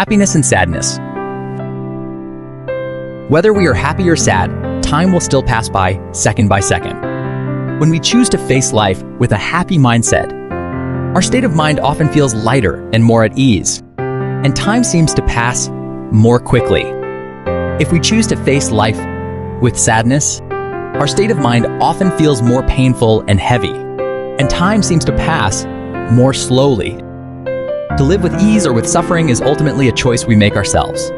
Happiness and sadness. Whether we are happy or sad, time will still pass by second. When we choose to face life with a happy mindset, our state of mind often feels lighter and more at ease, and time seems to pass more quickly. If we choose to face life with sadness, our state of mind often feels more painful and heavy, and time seems to pass more slowly. To live with ease or with suffering is ultimately a choice we make ourselves.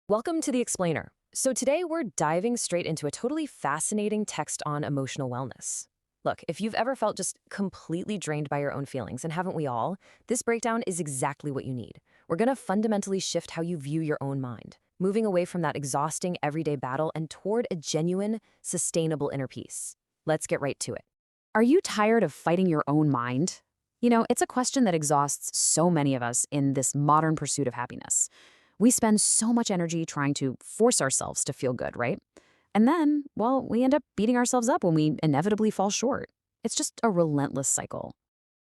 Welcome to The Explainer. So today we're diving straight into a totally fascinating text on emotional wellness. Look, if you've ever felt just completely drained by your own feelings, and haven't we all, this breakdown is exactly what you need. We're going to fundamentally shift how you view your own mind, moving away from that exhausting everyday battle and toward a genuine, sustainable inner peace. Let's get right to it. Are you tired of fighting your own mind? You know, it's a question that exhausts so many of us in this modern pursuit of happiness. We spend so much energy trying to force ourselves to feel good, right? And then, well, we end up beating ourselves up when we inevitably fall short. It's just a relentless cycle.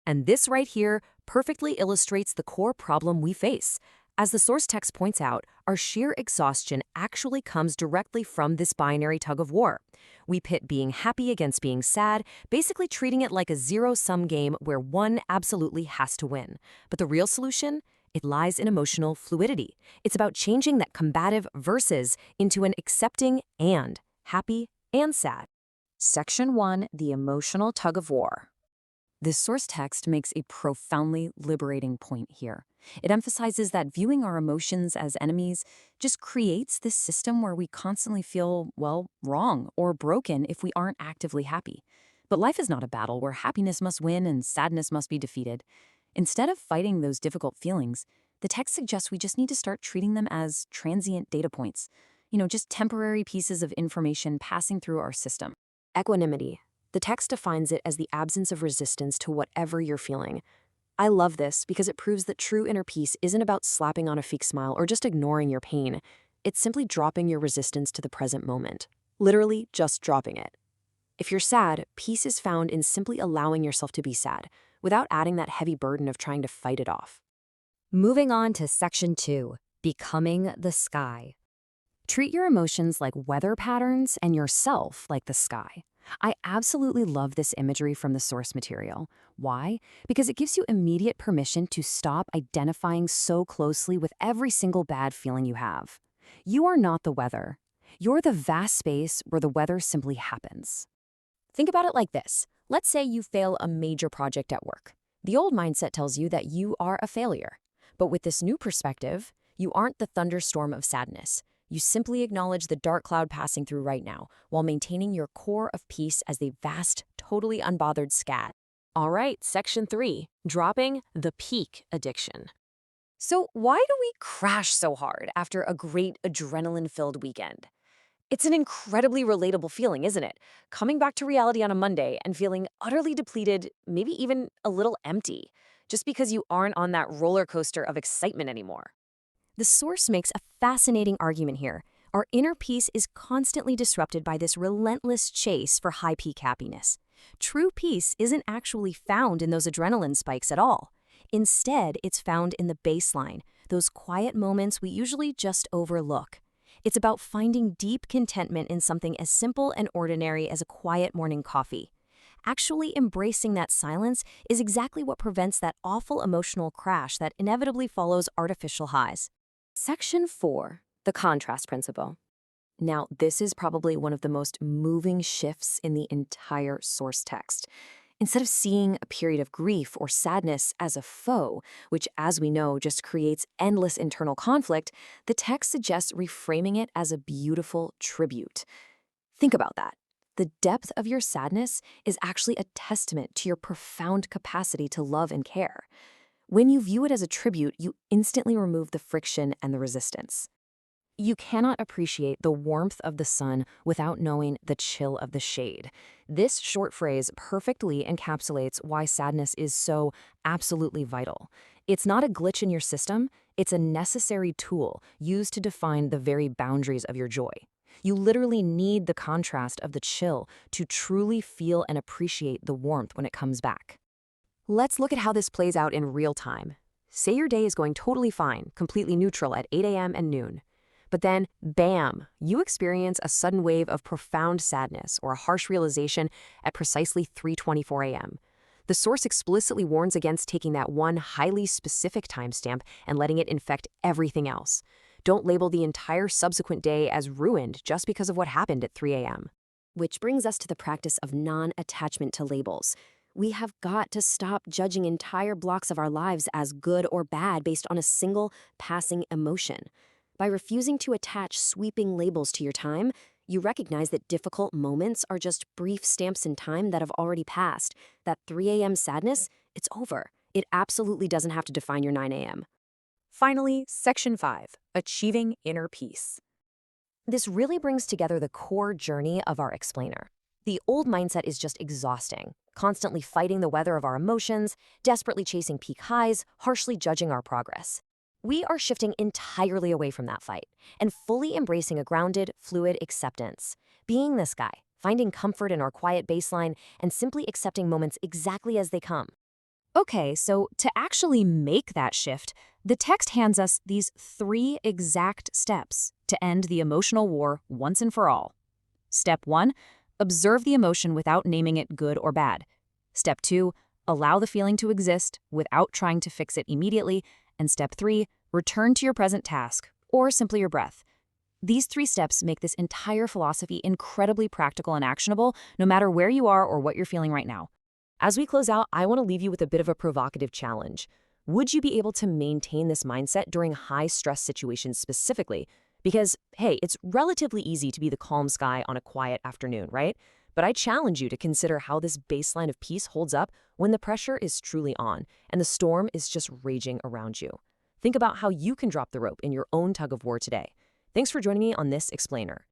And this right here perfectly illustrates the core problem we face. As the source text points out, our sheer exhaustion actually comes directly from this binary tug of war. We pit being happy against being sad, basically treating it like a zero-sum game where one absolutely has to win. But the real solution? It lies in emotional fluidity. It's about changing that combative versus into an accepting and, happy and sad. Section 1, the emotional tug of war. This source text makes a profoundly liberating point here. It emphasizes that viewing our emotions as enemies just creates this system where we constantly feel, well, wrong or broken if we aren't actively happy. But life is not a battle where happiness must win and sadness must be defeated. Instead of fighting those difficult feelings, the text suggests we just need to start treating them as transient data points, just temporary pieces of information passing through our system. Equanimity. The text defines it as the absence of resistance to whatever you're feeling. I love this because it proves that true inner peace isn't about slapping on a fake smile or just ignoring your pain. It's simply dropping your resistance to the present moment. Literally just dropping it. If you're sad, peace is found in simply allowing yourself to be sad, without adding that heavy burden of trying to fight it off. Moving on to Section 2, Becoming the Sky. Treat your emotions like weather patterns and yourself like the sky. I absolutely love this imagery from the source material. Why? Because it gives you immediate permission to stop identifying so closely with every single bad feeling you have. You are not the weather. You're the vast space where the weather simply happens. Think about it like this. Let's say you fail a major project at work. The old mindset tells you that you are a failure. But with this new perspective, you aren't the thunderstorm of sadness. You simply acknowledge the dark cloud passing through right now, while maintaining your core of peace as the vast, totally unbothered scat. All right, Section 3, Dropping the Peak Addiction. So why do we crash so hard after a great adrenaline-filled weekend? It's an incredibly relatable feeling, isn't it? Coming back to reality on a Monday and feeling utterly depleted, maybe even a little empty, just because you aren't on that roller coaster of excitement anymore. The source makes a fascinating argument here. Our inner peace is constantly disrupted by this relentless chase for high peak happiness. True peace isn't actually found in those adrenaline spikes at all. Instead, it's found in the baseline, those quiet moments we usually just overlook. It's about finding deep contentment in something as simple and ordinary as a quiet morning coffee. Actually embracing that silence is exactly what prevents that awful emotional crash that inevitably follows artificial highs. Section 4, the contrast principle. Now, this is probably one of the most moving shifts in the entire source text. Instead of seeing a period of grief or sadness as a foe, which, as we know, just creates endless internal conflict, the text suggests reframing it as a beautiful tribute. Think about that. The depth of your sadness is actually a testament to your profound capacity to love and care. When you view it as a tribute, you instantly remove the friction and the resistance. You cannot appreciate the warmth of the sun without knowing the chill of the shade. This short phrase perfectly encapsulates why sadness is so absolutely vital. It's not a glitch in your system, it's a necessary tool used to define the very boundaries of your joy. You literally need the contrast of the chill to truly feel and appreciate the warmth when it comes back. Let's look at how this plays out in real time. Say your day is going totally fine, completely neutral at 8 a.m. and noon. But then, bam, you experience a sudden wave of profound sadness or a harsh realization at precisely 3:24 a.m. The source explicitly warns against taking that one highly specific timestamp and letting it infect everything else. Don't label the entire subsequent day as ruined just because of what happened at 3 a.m. Which brings us to the practice of non-attachment to labels. We have got to stop judging entire blocks of our lives as good or bad based on a single passing emotion. By refusing to attach sweeping labels to your time, you recognize that difficult moments are just brief stamps in time that have already passed. That 3 a.m. sadness, it's over. It absolutely doesn't have to define your 9 a.m. Finally, Section 5, Achieving Inner Peace. This really brings together the core journey of our explainer. The old mindset is just exhausting, constantly fighting the weather of our emotions, desperately chasing peak highs, harshly judging our progress. We are shifting entirely away from that fight and fully embracing a grounded, fluid acceptance. Being this guy, finding comfort in our quiet baseline, and simply accepting moments exactly as they come. Okay, so to actually make that shift, the text hands us these 3 exact steps to end the emotional war once and for all. Step 1, observe the emotion without naming it good or bad. Step 2, allow the feeling to exist without trying to fix it immediately. And step 3, return to your present task, or simply your breath. These 3 steps make this entire philosophy incredibly practical and actionable, no matter where you are or what you're feeling right now. As we close out, I want to leave you with a bit of a provocative challenge. Would you be able to maintain this mindset during high-stress situations specifically? Because, hey, it's relatively easy to be the calm sky on a quiet afternoon, right? But I challenge you to consider how this baseline of peace holds up when the pressure is truly on and the storm is just raging around you. Think about how you can drop the rope in your own tug of war today. Thanks for joining me on this explainer.